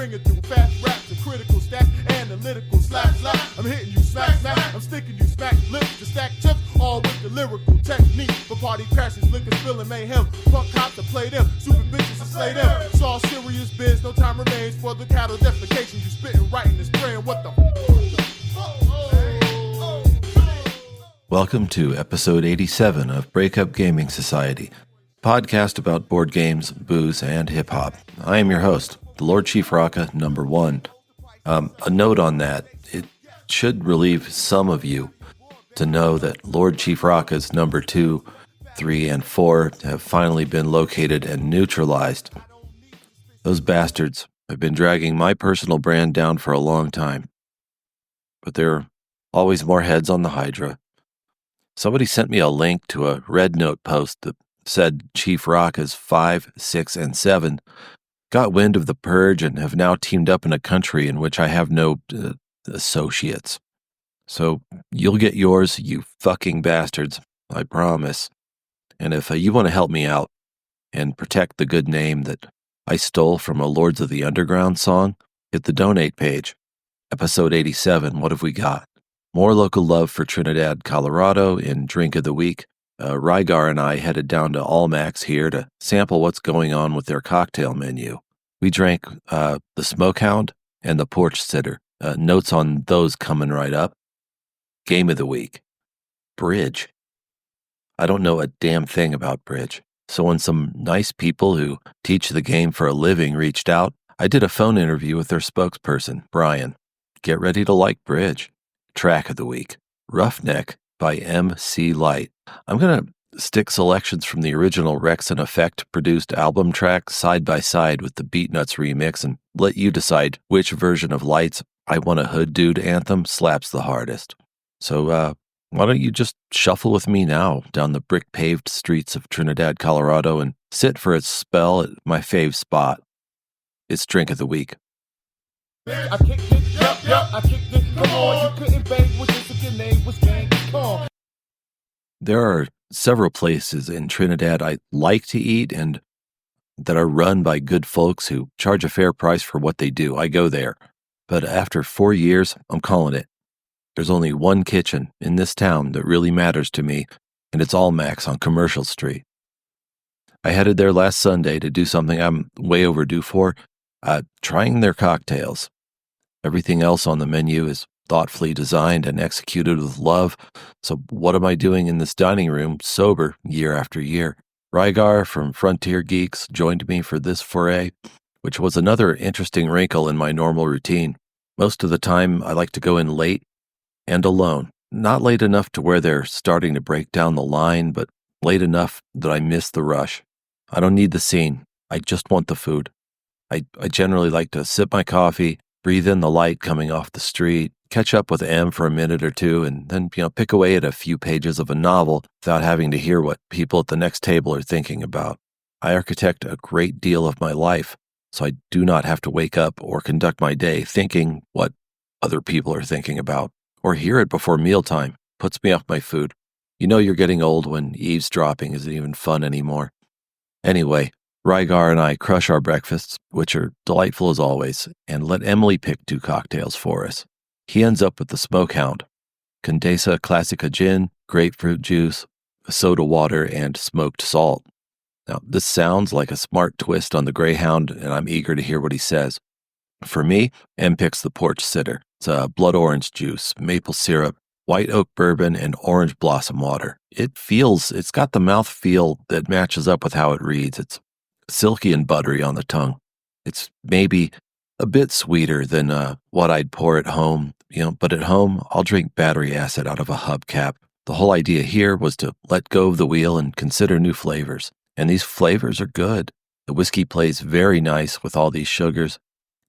bringing through fast raps and critical stats, analytical slap. I'm hitting you smack. I'm sticking you smack lips to stack chips, all with the lyrical technique. For party crashes, liquor spilling mayhem. Punk cops to play them, super bitches to slay them. It's all serious biz, no time remains for the cattle defecation. You spitting right in this spraying, what the Welcome to episode 87 of Breakup Gaming Society, podcast about board games, booze, and hip-hop. I am your host, the Lord Chief Rocka, number one. A note on that, it should relieve some of you to know that Lord Chief Rocka's number 2, 3, and 4 have finally been located and neutralized. Those bastards have been dragging my personal brand down for a long time. But there are always more heads on the Hydra. Somebody sent me a link to a Red Note post that said Chief Rocka's 5, 6, and 7 got wind of the purge and have now teamed up in a country in which I have no associates. So you'll get yours, you fucking bastards, I promise. And if you want to help me out and protect the good name that I stole from a Lords of the Underground song, hit the donate page. Episode 87, what have we got? More local love for Trinidad, Colorado in Drink of the Week. Rygar and I headed down to Almax here to sample what's going on with their cocktail menu. We drank the Smokehound and the Porch Sitter. Notes on those coming right up. Game of the Week. Bridge. I don't know a damn thing about bridge. So when some nice people who teach the game for a living reached out, I did a phone interview with their spokesperson, Brian. Get ready to like bridge. Track of the Week, Ruffneck by MC Lyte. I'm going to stick selections from the original Wreckx-n-Effect produced album track side by side with the Beatnuts remix and let you decide which version of Lyte's I Want a Hood Dude anthem slaps the hardest. So why don't you just shuffle with me now down the brick-paved streets of Trinidad, Colorado and sit for its spell at my fave spot. It's Drink of the Week. I kicked it, I kicked it, come on, you couldn't bang with this if your name was Gang Kong. There are several places in Trinidad I like to eat and that are run by good folks who charge a fair price for what they do. I go there. But after 4 years, I'm calling it. There's only one kitchen in this town that really matters to me, and it's Almax on Commercial Street. I headed there last Sunday to do something I'm way overdue for, trying their cocktails. Everything else on the menu is thoughtfully designed and executed with love, so what am I doing in this dining room sober year after year? Rygar from Frontier Geeks joined me for this foray, which was another interesting wrinkle in my normal routine. Most of the time, I like to go in late and alone. Not late enough to where they're starting to break down the line, but late enough that I miss the rush. I don't need the scene. I just want the food. I generally like to sip my coffee, breathe in the light coming off the street, catch up with M for a minute or two, and then pick away at a few pages of a novel without having to hear what people at the next table are thinking about. I architect a great deal of my life, so I do not have to wake up or conduct my day thinking what other people are thinking about, or hear it before mealtime. Puts me off my food. You know you're getting old when eavesdropping isn't even fun anymore. Anyway, Rygar and I crush our breakfasts, which are delightful as always, and let Emily pick 2 cocktails for us. He ends up with the Smokehound, Condesa Classica Gin, grapefruit juice, soda water, and smoked salt. Now, this sounds like a smart twist on the Greyhound, and I'm eager to hear what he says. For me, M picks the Porch Sitter. It's a blood orange juice, maple syrup, white oak bourbon, and orange blossom water. It's got the mouthfeel that matches up with how it reads. It's silky and buttery on the tongue. It's maybe a bit sweeter than what I'd pour at home, but at home, I'll drink battery acid out of a hubcap. The whole idea here was to let go of the wheel and consider new flavors. And these flavors are good. The whiskey plays very nice with all these sugars.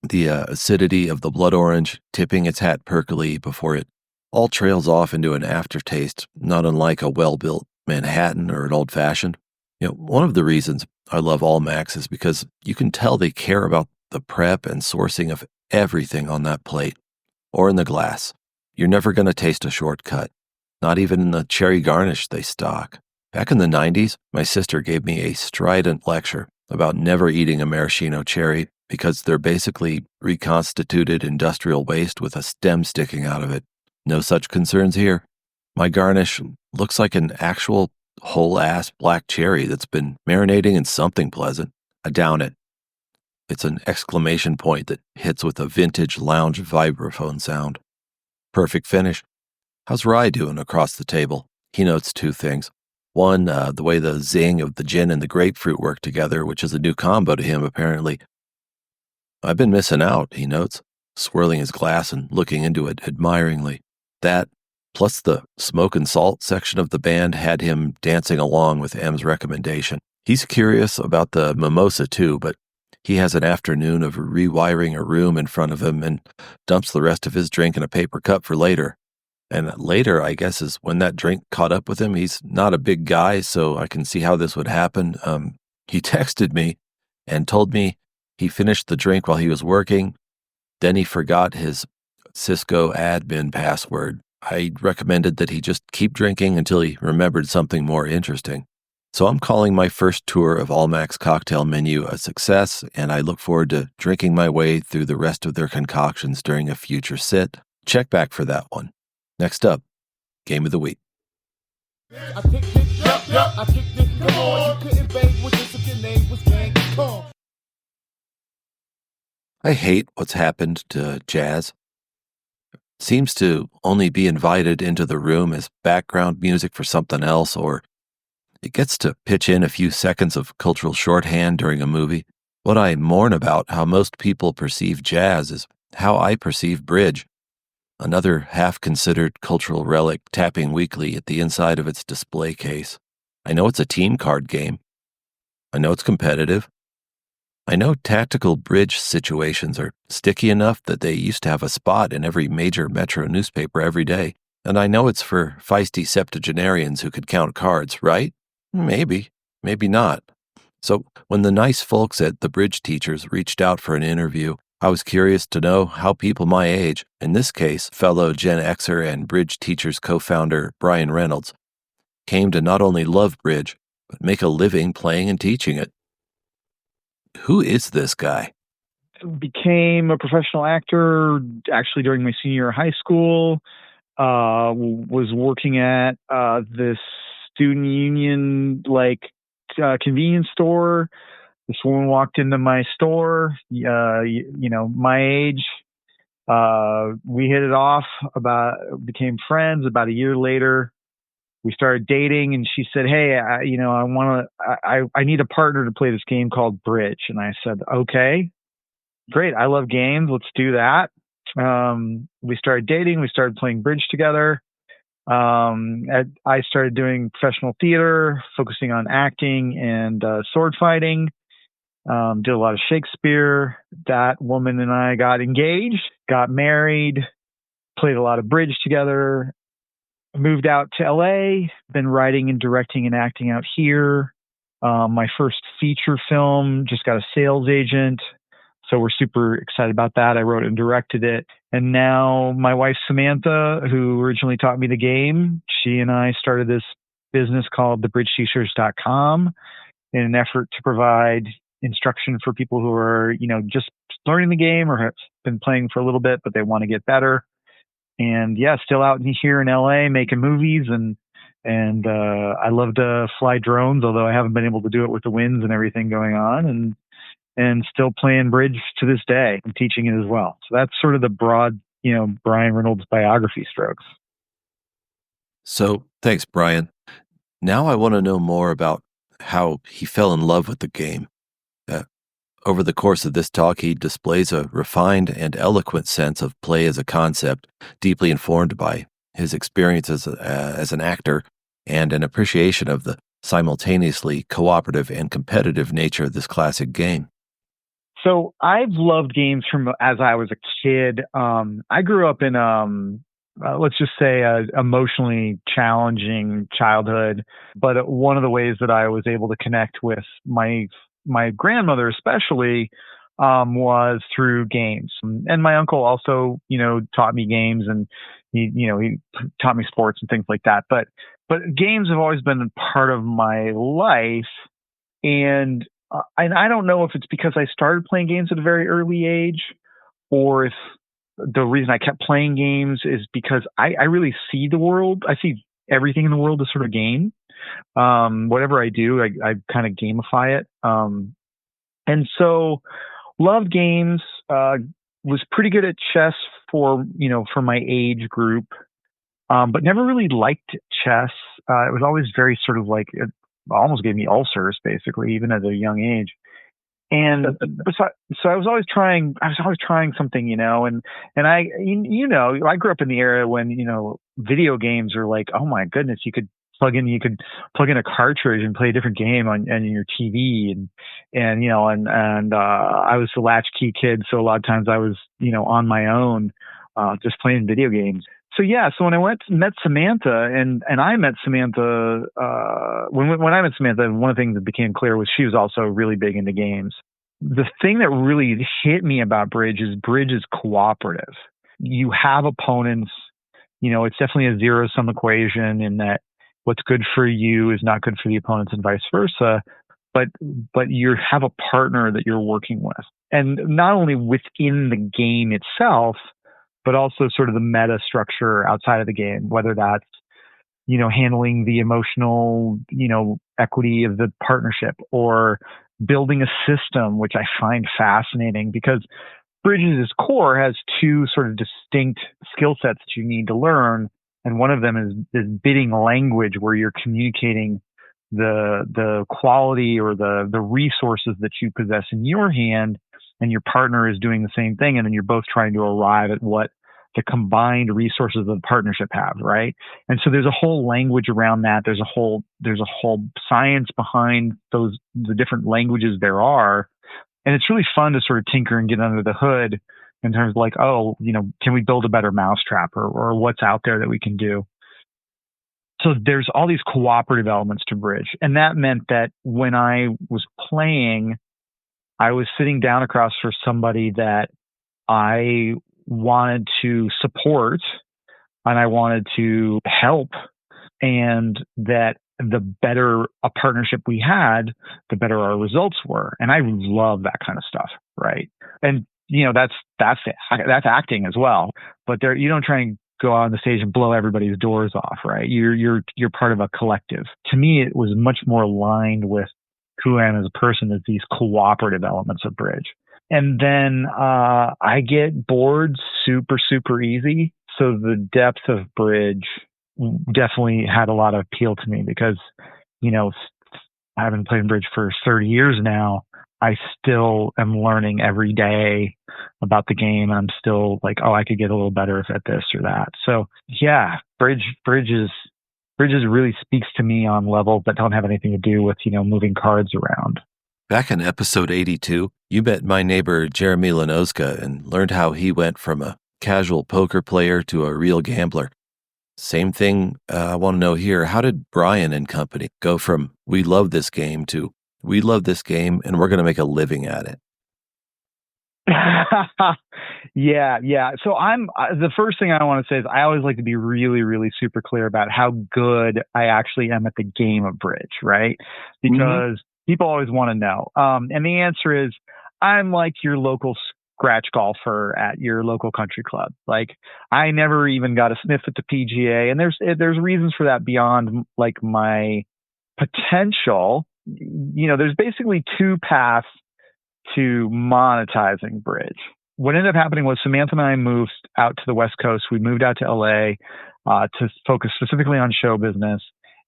The acidity of the blood orange tipping its hat perkily before it all trails off into an aftertaste, not unlike a well-built Manhattan or an old-fashioned. One of the reasons I love Almax is because you can tell they care about the prep and sourcing of everything on that plate or in the glass. You're never going to taste a shortcut, not even in the cherry garnish they stock. Back in the 90s, my sister gave me a strident lecture about never eating a maraschino cherry because they're basically reconstituted industrial waste with a stem sticking out of it. No such concerns here. My garnish looks like an actual whole-ass black cherry that's been marinating in something pleasant. I down it. It's an exclamation point that hits with a vintage lounge vibraphone sound. Perfect finish. How's Rye doing across the table? He notes two things. One, the way the zing of the gin and the grapefruit work together, which is a new combo to him, apparently. I've been missing out, he notes, swirling his glass and looking into it admiringly. That, plus the smoke and salt section of the band, had him dancing along with M's recommendation. He's curious about the mimosa too, but he has an afternoon of rewiring a room in front of him and dumps the rest of his drink in a paper cup for later. And later, I guess, is when that drink caught up with him. He's not a big guy, so I can see how this would happen. He texted me and told me he finished the drink while he was working. Then he forgot his Cisco admin password. I recommended that he just keep drinking until he remembered something more interesting. So I'm calling my first tour of Almac's cocktail menu a success, and I look forward to drinking my way through the rest of their concoctions during a future sit. Check back for that one. Next up, Game of the Week. I kicked it, yup, I kicked it, come on. You couldn't bang with this if your name was Gang Kong. I hate what's happened to jazz. Seems to only be invited into the room as background music for something else, or it gets to pitch in a few seconds of cultural shorthand during a movie. What I mourn about how most people perceive jazz is how I perceive bridge. Another half-considered cultural relic tapping weakly at the inside of its display case. I know it's a team card game. I know it's competitive. I know tactical bridge situations are sticky enough that they used to have a spot in every major metro newspaper every day. And I know it's for feisty septuagenarians who could count cards, right? Maybe, maybe not. So when the nice folks at the Bridge Teachers reached out for an interview, I was curious to know how people my age, in this case fellow Gen Xer and Bridge Teachers co-founder Brian Reynolds, came to not only love bridge, but make a living playing and teaching it. Who is this guy? Became a professional actor actually during my senior year of high school. Was working at this student union convenience store. This woman walked into my store, my age. We hit it off, became friends. About a year later, we started dating, and she said, "Hey, I need a partner to play this game called Bridge." And I said, "Okay, great. I love games. Let's do that." We started dating. We started playing bridge together. I started doing professional theater, focusing on acting and sword fighting. Did a lot of Shakespeare. That woman and I got engaged, got married, played a lot of bridge together, moved out to LA, been writing and directing and acting out here. My first feature film, just got a sales agent. So we're super excited about that. I wrote and directed it. And now my wife, Samantha, who originally taught me the game, she and I started this business called thebridgeteachers.com in an effort to provide instruction for people who are, just learning the game or have been playing for a little bit, but they want to get better. And yeah, still out here in LA making movies, and I love to fly drones, although I haven't been able to do it with the winds and everything going on, and still playing bridge to this day and teaching it as well. So that's sort of the broad, Brian Reynolds biography strokes. So thanks, Brian. Now I want to know more about how he fell in love with the game. Over the course of this talk, he displays a refined and eloquent sense of play as a concept, deeply informed by his experiences as an actor and an appreciation of the simultaneously cooperative and competitive nature of this classic game. So I've loved games from as I was a kid. I grew up in, let's just say, a emotionally challenging childhood. But one of the ways that I was able to connect with my grandmother especially was through games. And my uncle also, taught me games, and he taught me sports and things like that. But games have always been a part of my life. And and I don't know if it's because I started playing games at a very early age, or if the reason I kept playing games is because I really see the world. I see everything in the world as sort of a game. Whatever I do, I kind of gamify it. And so loved games, was pretty good at chess for my age group. But never really liked chess. It was always very sort of like, it almost gave me ulcers basically, even at a young age. And so I was always trying something, and I grew up in the era when, video games are like, oh my goodness, you could plug in a cartridge and play a different game on your TV. And I was the latchkey kid. So a lot of times I was, on my own, just playing video games. So when I met Samantha, and I met Samantha, when I met Samantha, one of the things that became clear was she was also really big into games. The thing that really hit me about Bridge is cooperative. You have opponents, it's definitely a zero-sum equation in that what's good for you is not good for the opponents and vice versa. But you have a partner that you're working with, and not only within the game itself, but also sort of the meta structure outside of the game, whether that's, handling the emotional, equity of the partnership, or building a system, which I find fascinating because Bridges' core has two sort of distinct skill sets that you need to learn. And one of them is bidding language, where you're communicating the quality or the resources that you possess in your hand, and your partner is doing the same thing. And then you're both trying to arrive at what the combined resources of the partnership have, right? And so there's a whole language around that. There's a whole science behind the different languages there are. And it's really fun to sort of tinker and get under the hood in terms of like, can we build a better mousetrap, or what's out there that we can do? So there's all these cooperative elements to Bridge. And that meant that when I was playing, I was sitting down across for somebody that I wanted to support and I wanted to help, and that the better a partnership we had, the better our results were. And I love that kind of stuff, right? And that's acting as well. But you don't try and go out on the stage and blow everybody's doors off, right? You're part of a collective. To me, it was much more aligned with who I am as a person, as these cooperative elements of Bridge. And then I get bored super, super easy. So the depth of Bridge definitely had a lot of appeal to me because, I haven't played Bridge for 30 years now. I still am learning every day about the game. I'm still like, I could get a little better at this or that. So yeah, Bridge really speaks to me on levels that don't have anything to do with, moving cards around. Back in episode 82, you met my neighbor Jeremy Lenoska and learned how he went from a casual poker player to a real gambler. Same thing I want to know here. How did Brian and company go from we love this game to we love this game and we're going to make a living at it? Yeah. So the first thing I want to say is I always like to be really, really super clear about how good I actually am at the game of Bridge, right? Because people always want to know. And the answer is I'm like your local scratch golfer at your local country club. Like I never even got a sniff at the PGA, and there's reasons for that beyond like my potential. There's basically two paths to monetizing Bridge. What ended up happening was Samantha and I moved out to the West Coast. We moved out to LA to focus specifically on show business.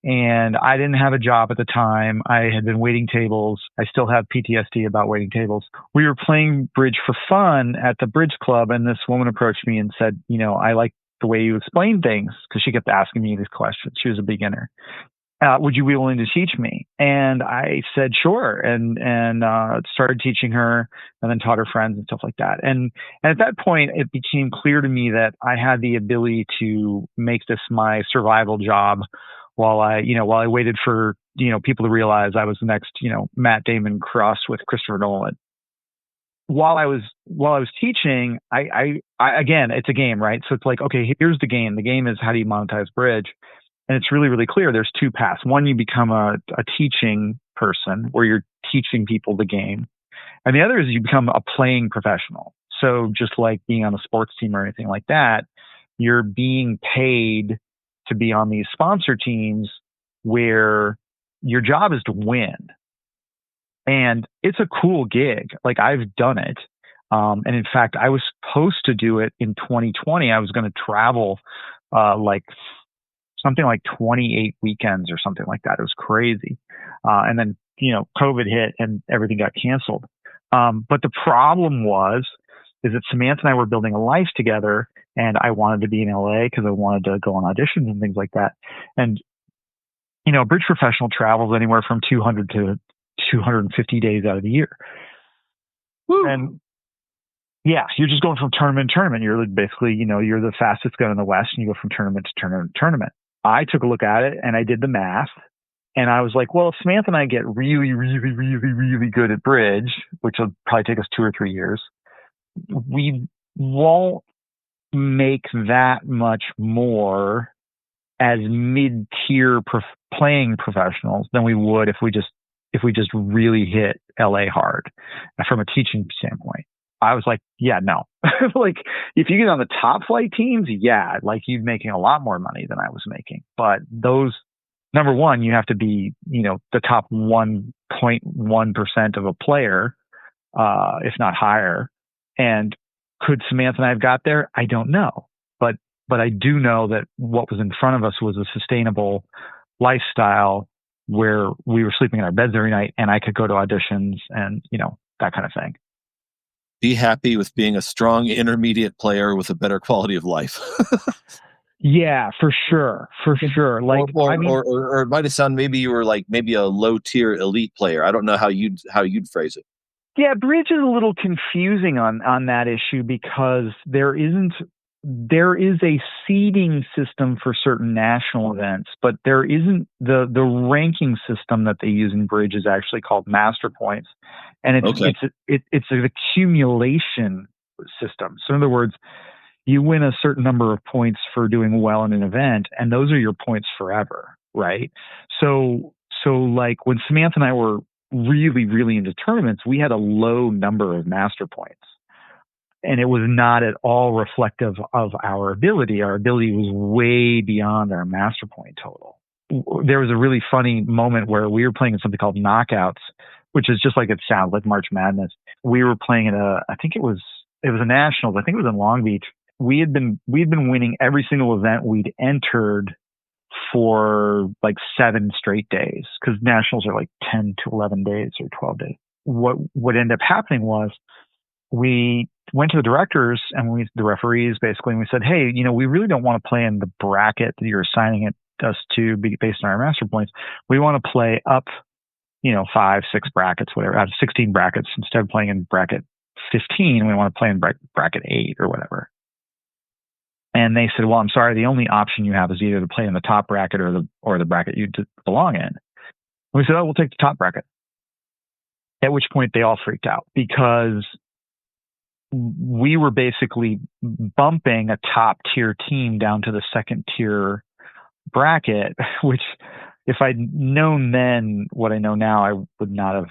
And I didn't have a job at the time. I had been waiting tables. I still have PTSD about waiting tables. We were playing Bridge for fun at the Bridge Club, and this woman approached me and said, I like the way you explain things, because she kept asking me these questions. She was a beginner. Would you be willing to teach me? And I said, sure. And started teaching her, and then taught her friends and stuff like that. And at that point, it became clear to me that I had the ability to make this my survival job while I waited for, people to realize I was the next, Matt Damon crossed with Christopher Nolan. While I was teaching, I again, it's a game, right? So it's like, okay, here's the game. The game is how do you monetize Bridge? And it's really, really clear. There's two paths. One, you become a teaching person where you're teaching people the game. And the other is you become a playing professional. So just like being on a sports team or anything like that, you're being paid to be on these sponsor teams where your job is to win. And it's a cool gig. Like, I've done it. And in fact, I was supposed to do it in 2020. I was going to travel like something like 28 weekends or something like that. It was crazy. And then, COVID hit and everything got canceled. But the problem is that Samantha and I were building a life together, and I wanted to be in LA because I wanted to go on auditions and things like that. And, a bridge professional travels anywhere from 200 to 250 days out of the year. Woo. And yeah, you're just going from tournament to tournament. You're basically, you're the fastest gun in the West, and you go from tournament to tournament to tournament. I took a look at it and I did the math, and I was like, well, if Samantha and I get really, really, really, really good at bridge, which will probably take us 2 or 3 years, we won't make that much more as mid-tier playing professionals than we would if we just really hit LA hard from a teaching standpoint. I was like, yeah, no. Like, if you get on the top flight teams, yeah, like, you're making a lot more money than I was making. But those, number one, you have to be, the top 1.1% of a player, if not higher. And could Samantha and I have got there? I don't know. But I do know that what was in front of us was a sustainable lifestyle where we were sleeping in our beds every night, and I could go to auditions and, that kind of thing. Be happy with being a strong intermediate player with a better quality of life. Yeah, for sure. Like, or it might have sounded maybe you were like maybe a low tier elite player. I don't know how you'd phrase it. Yeah, bridge is a little confusing on that issue because there is a seeding system for certain national events, but there isn't the ranking system that they use in bridge is actually called master points. And it's an accumulation system. So in other words, you win a certain number of points for doing well in an event, and those are your points forever, right? So like when Samantha and I were really, really into tournaments, we had a low number of master points. And it was not at all reflective of our ability. Our ability was way beyond our master point total. There was a really funny moment where we were playing in something called Knockouts, which is just like it sounds, like March Madness. We were playing at I think it was a Nationals. I think it was in Long Beach. We'd been winning every single event we'd entered for like 7 straight days, because Nationals are like 10 to 11 days or 12 days. What ended up happening was we went to the directors and the referees basically, and we said, hey, we really don't want to play in the bracket that you're assigning us to based on our master points. We want to play up, 5, 6 brackets, whatever, out of 16 brackets. Instead of playing in bracket 15, we want to play in bracket 8 or whatever. And they said, well, I'm sorry, the only option you have is either to play in the top bracket or the bracket you belong in. And we said, oh, we'll take the top bracket. At which point they all freaked out because we were basically bumping a top tier team down to the second tier bracket, which if I'd known then what I know now, I would not have,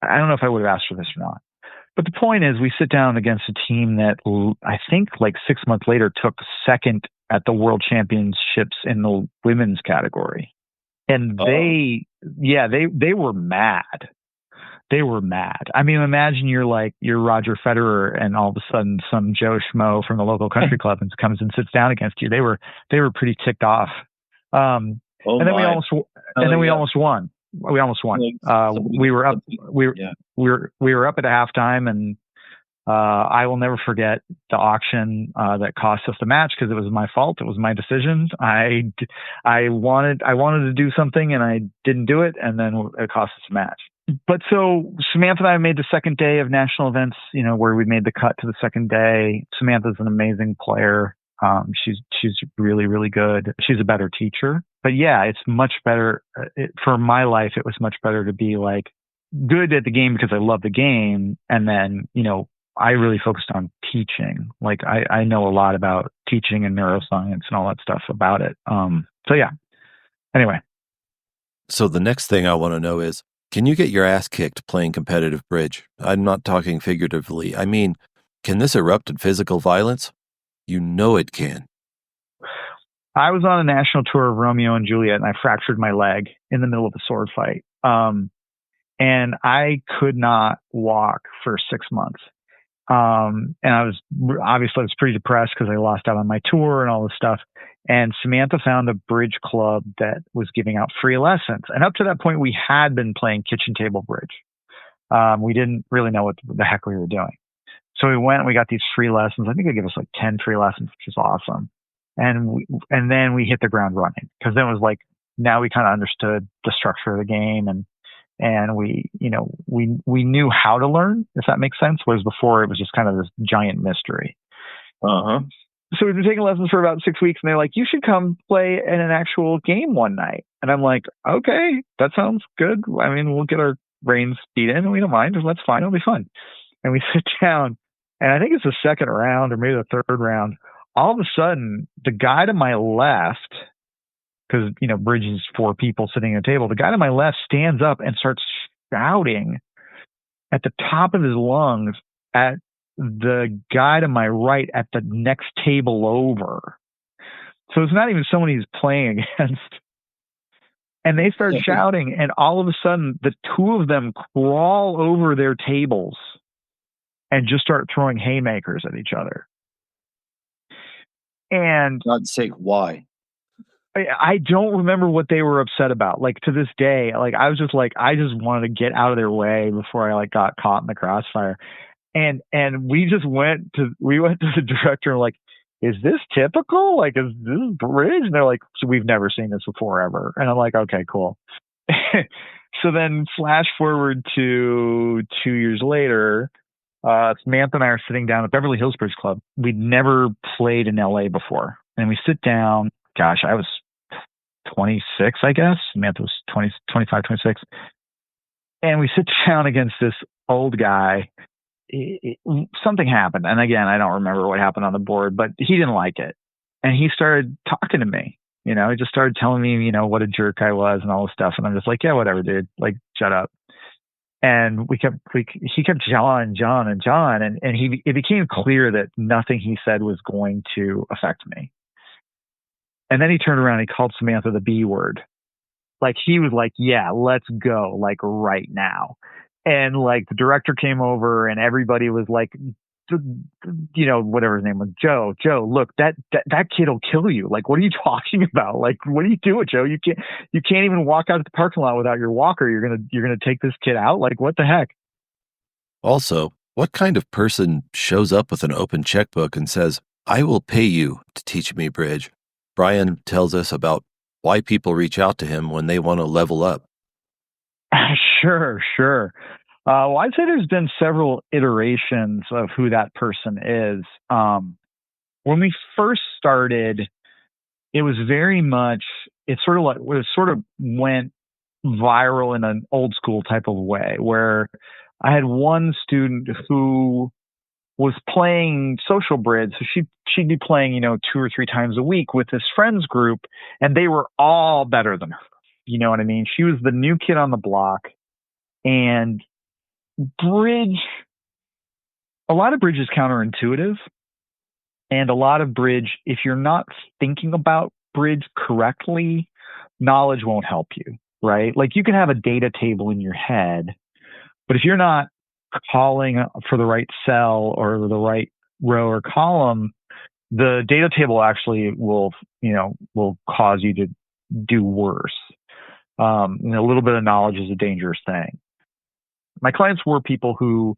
I don't know if I would have asked for this or not. But the point is, we sit down against a team that I think like 6 months later took second at the World Championships in the women's category. And they were mad. They were mad. I mean, imagine you're Roger Federer, and all of a sudden some Joe Schmo from the local country club comes and sits down against you. They were pretty ticked off. And then we almost won. We almost won. We were up. We were up at halftime, and I will never forget the auction that cost us the match because it was my fault. It was my decision. I wanted to do something, and I didn't do it, and then it cost us a match. But so Samantha and I made the second day of national events, where we made the cut to the second day. Samantha's an amazing player. She's really, really good. She's a better teacher. But yeah, it's much better. For my life, it was much better to be like good at the game because I love the game. And then, I really focused on teaching. Like I know a lot about teaching and neuroscience and all that stuff about it. So yeah. Anyway. So the next thing I want to know is, can you get your ass kicked playing competitive bridge? I'm not talking figuratively. I mean, can this erupt in physical violence? You know it can. I was on a national tour of Romeo and Juliet, and I fractured my leg in the middle of a sword fight. And I could not walk for 6 months. And I was pretty depressed because I lost out on my tour and all this stuff. And Samantha found a bridge club that was giving out free lessons. And up to that point, we had been playing kitchen table bridge. We didn't really know what the heck we were doing. So we went and we got these free lessons. I think they gave us like 10 free lessons, which is awesome. And then we hit the ground running, because then it was like, now we kind of understood the structure of the game, and we knew how to learn, if that makes sense. Whereas before it was just kind of this giant mystery. So we've been taking lessons for about 6 weeks, and they're like, you should come play in an actual game one night. And I'm like, okay, that sounds good. I mean, we'll get our brains beat in and we don't mind. That's fine. It'll be fun. And we sit down, and I think it's the second round or maybe the third round. All of a sudden, the guy to my left, because, bridge is 4 people sitting at a table, the guy to my left stands up and starts shouting at the top of his lungs at the guy to my right at the next table over. So it's not even someone he's playing against. And they start shouting, and all of a sudden, the two of them crawl over their tables and just start throwing haymakers at each other. And God's sake, why? I don't remember what they were upset about. Like, to this day, like, I was just like, I just wanted to get out of their way before I got caught in the crossfire. And we went to the director and like, is this typical? Like, is this bridge? And they're like, so we've never seen this before ever. And I'm like, okay, cool. So then flash forward to 2 years later, Samantha and I are sitting down at Beverly Hills Bridge Club. We'd never played in LA before. And we sit down. Gosh, I was 26, I guess. Samantha was 20, 25, 26. And we sit down against this old guy. Something happened. And again, I don't remember what happened on the board, but he didn't like it. And he started talking to me. He just started telling me, what a jerk I was and all this stuff. And I'm just like, yeah, whatever, dude. Like, shut up. And he kept John. And it became clear that nothing he said was going to affect me. And then he turned around and he called Samantha the B word. Like, he was like, yeah, let's go, like, right now. And like, the director came over and everybody was like, whatever his name was, Joe, look, that kid will kill you. Like, what are you talking about? Like, what are you doing, Joe? You can't even walk out of the parking lot without your walker. You're going to take this kid out. Like, what the heck? Also, what kind of person shows up with an open checkbook and says, I will pay you to teach me bridge? Brian tells us about why people reach out to him when they want to level up. Sure. Well, I'd say there's been several iterations of who that person is. When we first started, it was very much, it sort of went viral in an old school type of way, where I had one student who was playing social bridge. So she'd be playing, 2 or 3 times a week with this friends group, and they were all better than her. You know what I mean? She was the new kid on the block. And bridge, a lot of bridge is counterintuitive. And a lot of bridge, if you're not thinking about bridge correctly, knowledge won't help you, right? Like, you can have a data table in your head, but if you're not calling for the right cell or the right row or column, the data table actually will cause you to do worse. A little bit of knowledge is a dangerous thing. My clients were people who,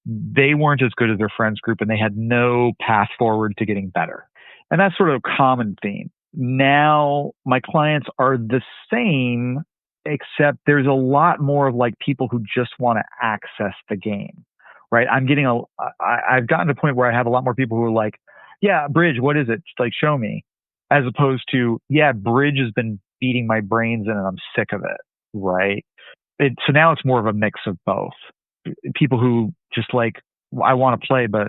they weren't as good as their friends group and they had no path forward to getting better. And that's sort of a common theme. Now my clients are the same, except there's a lot more of like people who just want to access the game, right? I've gotten to a point where I have a lot more people who are like, yeah, bridge, what is it? Just like, show me. As opposed to, yeah, bridge has been beating my brains in and I'm sick of it, right? So now it's more of a mix of both. People who just like, I want to play, but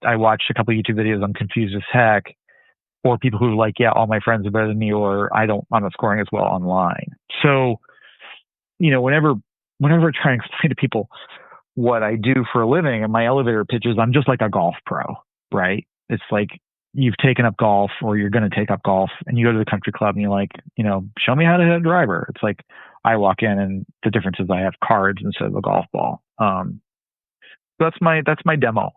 I watched a couple of YouTube videos, I'm confused as heck. or people who are like, yeah, all my friends are better than me, or I'm not scoring as well online. So, whenever I try and explain to people what I do for a living and my elevator pitches, I'm just like a golf pro, right? It's like you've taken up golf or you're going to take up golf and you go to the country club and you're like, show me how to hit a driver. It's like I walk in and the difference is I have cards instead of a golf ball. That's my demo.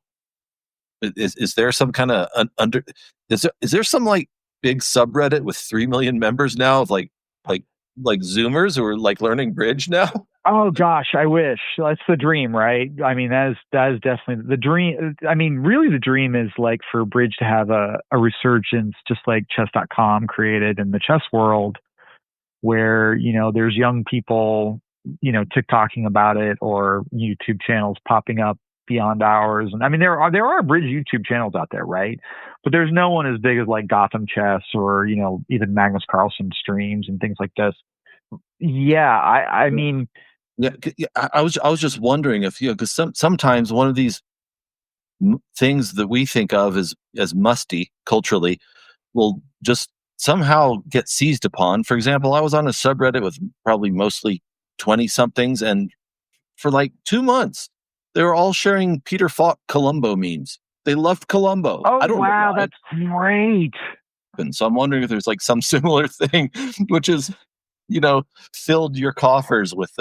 Is there some kind of is there some like big subreddit with 3 million members now of like Zoomers who are like learning bridge now? Oh gosh, I wish. That's the dream, right? I mean, that is definitely the dream. I mean, really the dream is like for bridge to have a resurgence, just like chess.com created in the chess world, where, there's young people, TikToking about it, or YouTube channels popping up beyond ours. And I mean, there are bridge YouTube channels out there, right? But there's no one as big as like Gotham Chess or, even Magnus Carlsen streams and things like this. Yeah, I mean, yeah, I was just wondering if because sometimes one of these things that we think of as musty culturally will just somehow get seized upon. For example, I was on a subreddit with probably mostly 20 somethings, and for like 2 months, they were all sharing Peter Falk Columbo memes. They loved Columbo. Oh, I don't know why. that's great. And so I'm wondering if there's like some similar thing, which is, filled your coffers with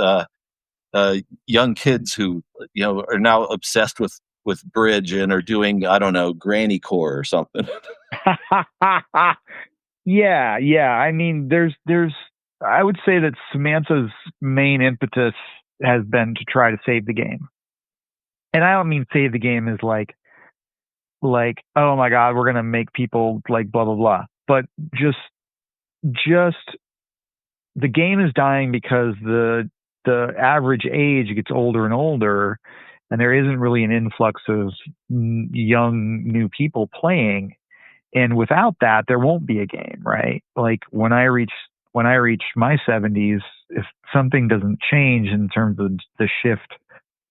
young kids who, are now obsessed with bridge and are doing, I don't know, granny core or something. Yeah. I mean, there's I would say that Samantha's main impetus has been to try to save the game. And I don't mean save the game as like, oh my God, we're going to make people like blah, blah, blah. But just the game is dying because the average age gets older and older, and there isn't really an influx of young new people playing. And without that, there won't be a game, right? Like when I reach my 70s, if something doesn't change in terms of the shift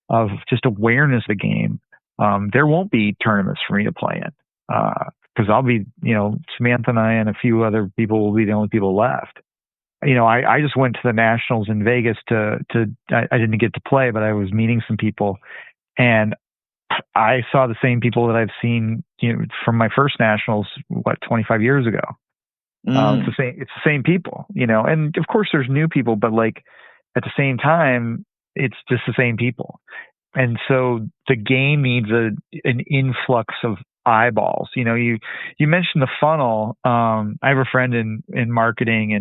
of just awareness of the game, there won't be tournaments for me to play in. Because I'll be, Samantha and I and a few other people will be the only people left. I just went to the Nationals in Vegas I didn't get to play, but I was meeting some people, and I saw the same people that I've seen, from my first Nationals, 25 years ago. It's the same people, and of course there's new people, but like at the same time, it's just the same people. And so the game needs an influx of eyeballs. You mentioned the funnel. I have a friend in marketing,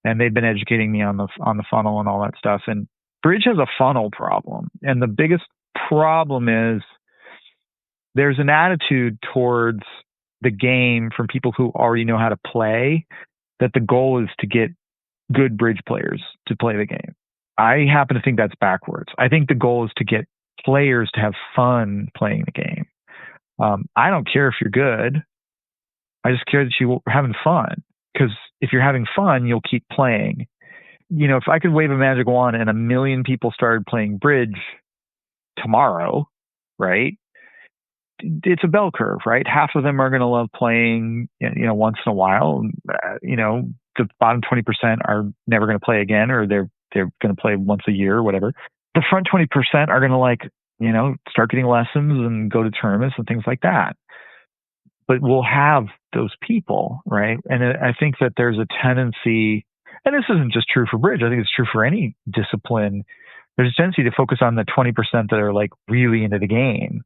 and they've been educating me on the funnel and all that stuff. And bridge has a funnel problem. And the biggest problem is there's an attitude towards the game from people who already know how to play, that the goal is to get good bridge players to play the game. I happen to think that's backwards. I think the goal is to get players to have fun playing the game. I don't care if you're good. I just care that you're having fun. Because if you're having fun, you'll keep playing. If I could wave a magic wand and 1 million people started playing bridge tomorrow, right? It's a bell curve, right? Half of them are going to love playing, once in a while. The bottom 20% are never going to play again, or they're going to play once a year or whatever. The front 20% are going to start getting lessons and go to tournaments and things like that. But we'll have those people, right? And I think that there's a tendency, and this isn't just true for bridge, I think it's true for any discipline. There's a tendency to focus on the 20% that are like really into the game.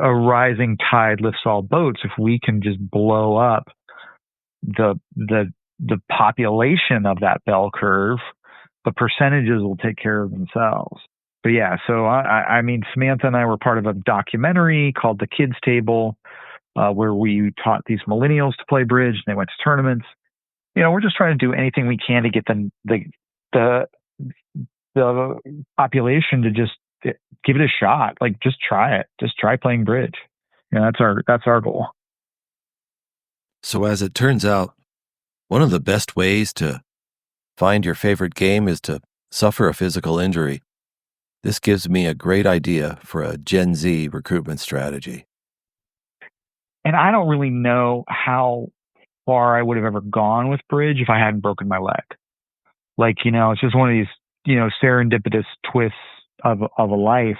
A rising tide lifts all boats. If we can just blow up the population of that bell curve, the percentages will take care of themselves. But yeah, so I mean, Samantha and I were part of a documentary called The Kids Table, where we taught these millennials to play bridge, and they went to tournaments. We're just trying to do anything we can to get the population to just give it a shot. Like, just try it. Just try playing bridge. That's our goal. So as it turns out, one of the best ways to find your favorite game is to suffer a physical injury. This gives me a great idea for a Gen Z recruitment strategy. And I don't really know how far I would have ever gone with bridge if I hadn't broken my leg. Like, it's just one of these, serendipitous twists of a life.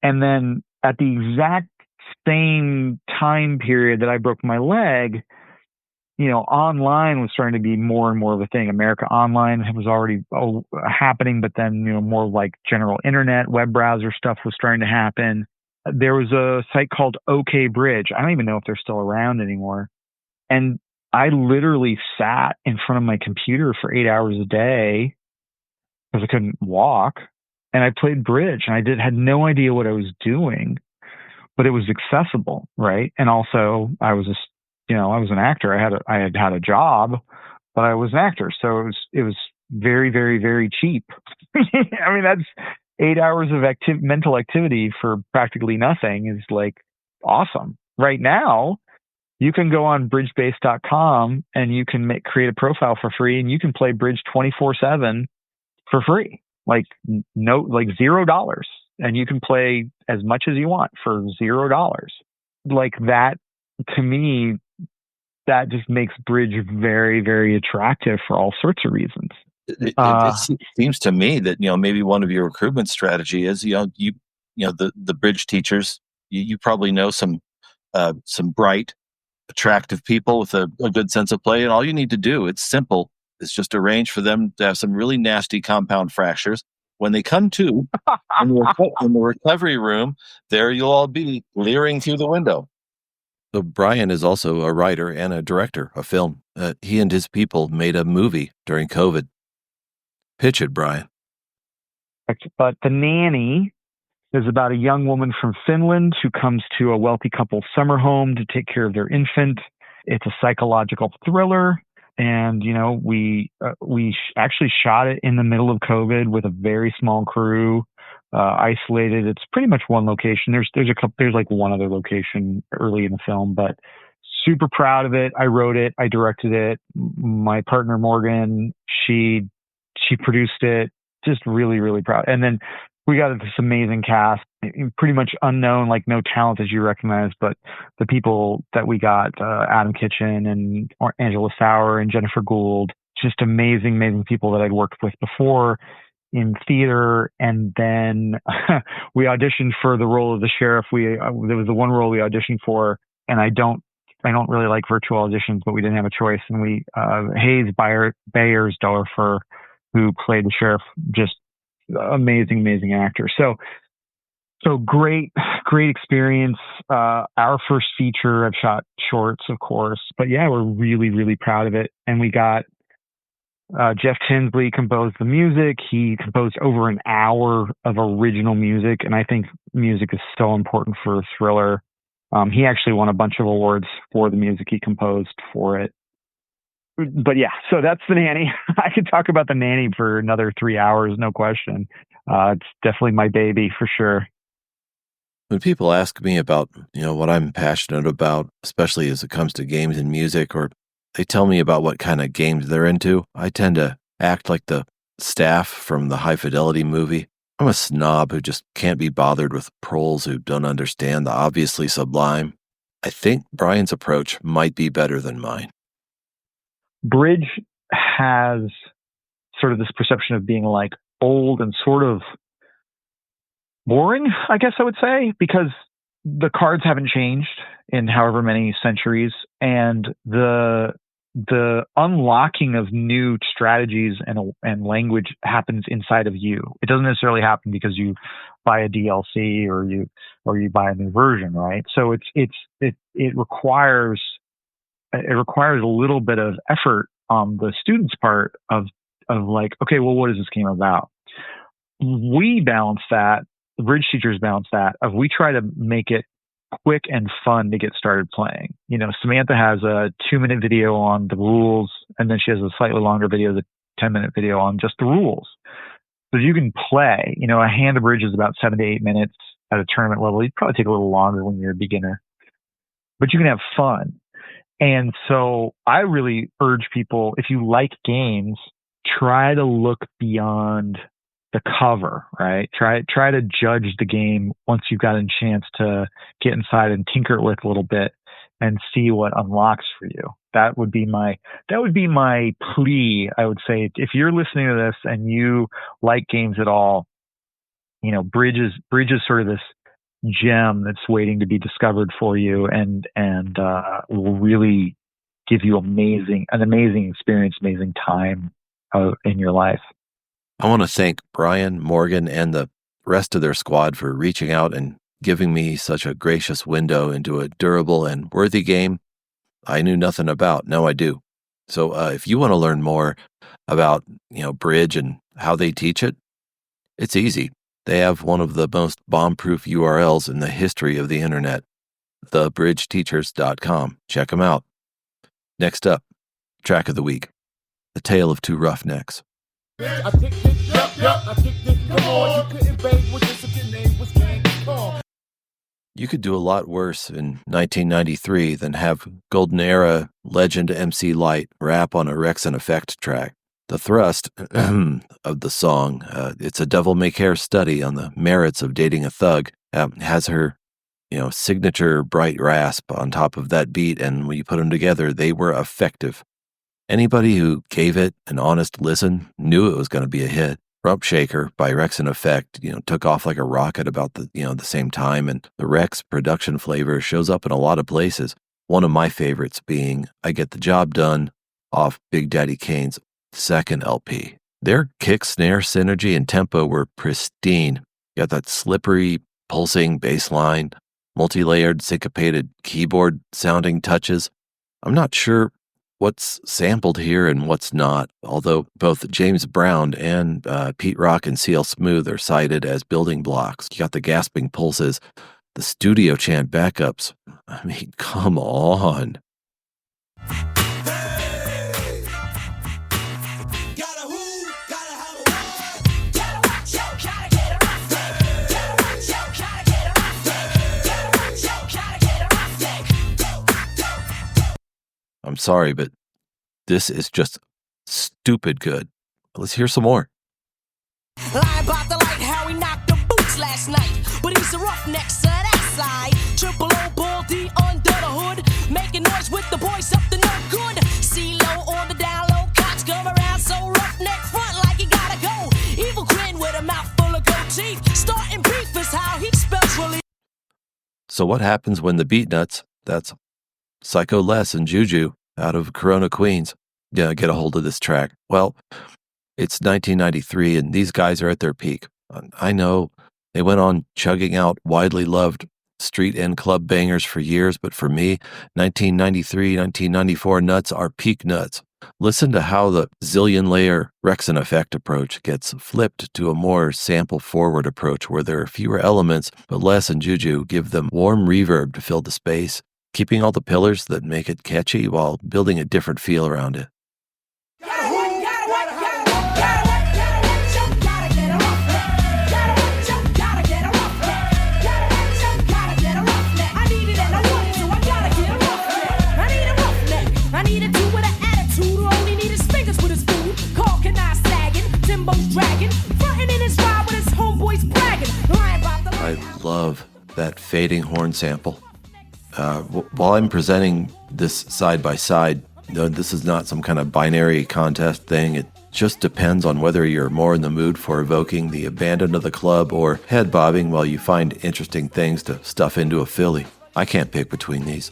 And then at the exact same time period that I broke my leg, online was starting to be more and more of a thing. America Online was already happening, but then, more like general internet, web browser stuff was starting to happen. There was a site called OK Bridge. I don't even know if they're still around anymore. And I literally sat in front of my computer for 8 hours a day because I couldn't walk. And I played bridge, and I had no idea what I was doing, but it was accessible, right? And also I was I was an actor. I had a job, but I was an actor. So it was very, very, very cheap. I mean, that's 8 hours of mental activity for practically nothing is like awesome. Right now, you can go on bridgebase.com and you can create a profile for free, and you can play bridge 24/7 for free. Like $0. And you can play as much as you want for $0. Like that, to me, that just makes bridge very, very attractive for all sorts of reasons. It seems to me that, maybe one of your recruitment strategy is, the bridge teachers, you probably know some bright, attractive people with a good sense of play. And all you need to do, it's simple. It's just arrange for them to have some really nasty compound fractures. When they come to in the recovery room, there you'll all be leering through the window. So Brian is also a writer and a director of film. He and his people made a movie during COVID. Pitch it, Brian. But The Nanny is about a young woman from Finland who comes to a wealthy couple's summer home to take care of their infant. It's a psychological thriller. And, we actually shot it in the middle of COVID with a very small crew, isolated. It's pretty much one location. There's like one other location early in the film, but super proud of it. I wrote it. I directed it. My partner, Morgan, she produced it. Just really, really proud. And then we got this amazing cast, pretty much unknown, like no talent as you recognize, but the people that we got, Adam Kitchen and Angela Sauer and Jennifer Gould, just amazing, amazing people that I'd worked with before in theater. And then we auditioned for the role of the sheriff. There was the one role we auditioned for, and I don't really like virtual auditions, but we didn't have a choice. And we, Hayes Beyersdorfer, who played the sheriff, just amazing, amazing actor. So great experience. Our first feature. I've shot shorts, of course, but yeah, we're really, really proud of it. And we got Jeff Tinsley composed the music. He composed over an hour of original music, and I think music is so important for a thriller. He actually won a bunch of awards for the music he composed for it. But yeah, so that's The Nanny. I could talk about The Nanny for another 3 hours, no question. It's definitely my baby for sure. When people ask me about, what I'm passionate about, especially as it comes to games and music, or they tell me about what kind of games they're into, I tend to act like the staff from the High Fidelity movie. I'm a snob who just can't be bothered with proles who don't understand the obviously sublime. I think Brian's approach might be better than mine. Bridge has sort of this perception of being like old and sort of boring, I guess I would say, because the cards haven't changed in however many centuries, and the unlocking of new strategies and language happens inside of you. It doesn't necessarily happen because you buy a DLC or you buy a new version, right? So it requires a little bit of effort on the student's part of like, okay, well, what is this game about? We balance that. The bridge teachers balance that. We try to make it quick and fun to get started playing. Samantha has a 2-minute video on the rules, and then she has a slightly longer video, the 10-minute video on just the rules. So you can play. A hand of bridge is about 7 to 8 minutes at a tournament level. You'd probably take a little longer when you're a beginner, but you can have fun. And so I really urge people, if you like games, try to look beyond the cover, right? Try to judge the game once you've gotten a chance to get inside and tinker it with a little bit. and see what unlocks for you. That would be my plea. I would say, if you're listening to this and you like games at all, Bridge is sort of this gem that's waiting to be discovered for you, and will really give you an amazing experience, amazing time in your life. I want to thank Brian, Morgan, and the rest of their squad for reaching out and giving me such a gracious window into a durable and worthy game I knew nothing about. Now I do. So if you want to learn more about, Bridge and how they teach it, it's easy. They have one of the most bomb-proof URLs in the history of the internet, thebridgeteachers.com. Check them out. Next up, track of the week, The Tale of Two Roughnecks. I kicked it, yup, I kicked it, come on, you couldn't bang with this if your name was Gang Kong. You could do a lot worse in 1993 than have Golden Era legend MC Lyte rap on a Wreckx-n-Effect track. The thrust of the song, it's a devil-may-care study on the merits of dating a thug, has her, signature bright rasp on top of that beat, and when you put them together, they were effective. Anybody who gave it an honest listen knew it was going to be a hit. Rump Shaker by Wreckx-n-Effect, took off like a rocket about the same time, and the Wreckx production flavor shows up in a lot of places. One of my favorites being I Get the Job Done off Big Daddy Kane's second LP. Their kick, snare, synergy, and tempo were pristine. You got that slippery, pulsing bass line, multi-layered, syncopated keyboard sounding touches. I'm not sure what's sampled here and what's not, although both James Brown and Pete Rock and CL Smooth are cited as building blocks. You got the gasping pulses, the studio chant backups. I mean, come on. I'm sorry, but this is just stupid good. Let's hear some more. Lie about the light, how he knocked the boots last night. But he's a roughneck, so that's side. Triple O, Bull D under the hood. Making noise with the boys up to no good. C-low on the down low, cops come around so roughneck front like he gotta go. Evil grin with a mouth full of gold teeth. Starting beef is how he spells relief. So what happens when the Beatnuts, that's Psycho Les and Juju out of Corona, Queens, get a hold of this track? Well, it's 1993 and these guys are at their peak. I know they went on chugging out widely loved street and club bangers for years, but for me, 1993, 1994 nuts are peak nuts. Listen to how the zillion-layer Wreckx-n-Effect approach gets flipped to a more sample-forward approach where there are fewer elements, but Les and Juju give them warm reverb to fill the space, keeping all the pillars that make it catchy while building a different feel around it. I love that fading horn sample. While I'm presenting this side by side, this is not some kind of binary contest thing. It just depends on whether you're more in the mood for evoking the abandon of the club or head bobbing while you find interesting things to stuff into a Philly. I can't pick between these.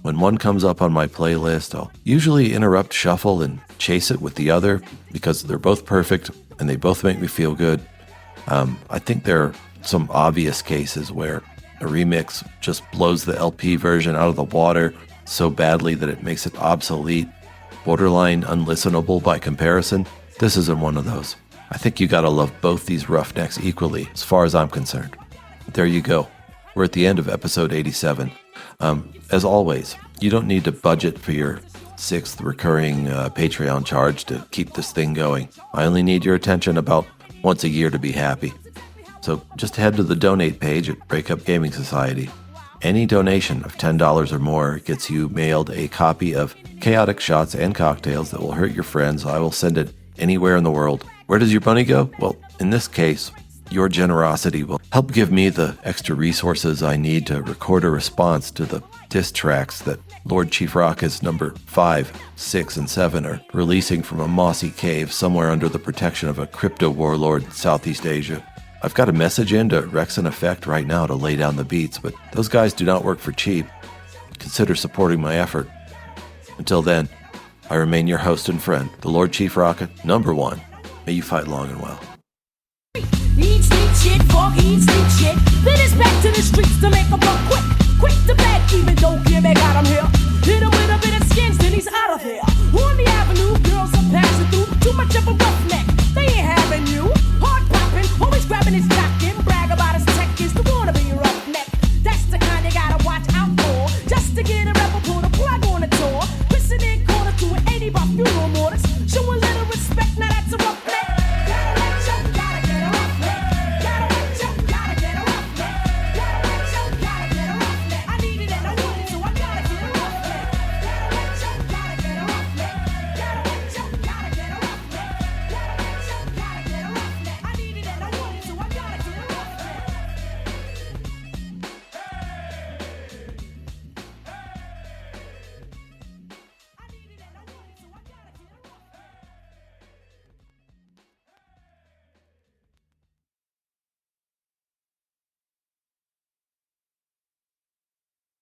When one comes up on my playlist, I'll usually interrupt shuffle and chase it with the other because they're both perfect and they both make me feel good. I think there are some obvious cases where a remix just blows the LP version out of the water so badly that it makes it obsolete, borderline unlistenable by comparison. This isn't one of those. I think you gotta love both these Roughnecks equally, as far as I'm concerned. There you go. We're at the end of episode 87. As always, you don't need to budget for your 6th recurring Patreon charge to keep this thing going. I only need your attention about once a year to be happy. So just head to the donate page at Breakup Gaming Society. Any donation of $10 or more gets you mailed a copy of Chaotic Shots and Cocktails that will hurt your friends. I will send it anywhere in the world. Where does your money go? Well, in this case, Your generosity will help give me the extra resources I need to record a response to the diss tracks that Lord Chief Rock's number 5, 6, and 7 are releasing from a mossy cave somewhere under the protection of a crypto warlord in Southeast Asia. I've got a message in to Wreckx-n-Effect right now to lay down the beats, but those guys do not work for cheap. Consider supporting my effort. Until then, I remain your host and friend, the Lord Chief Rocket, number 1. May you fight long and well. Eat, sleep, shit, fuck, eat, sleep, shit. Then it's back to the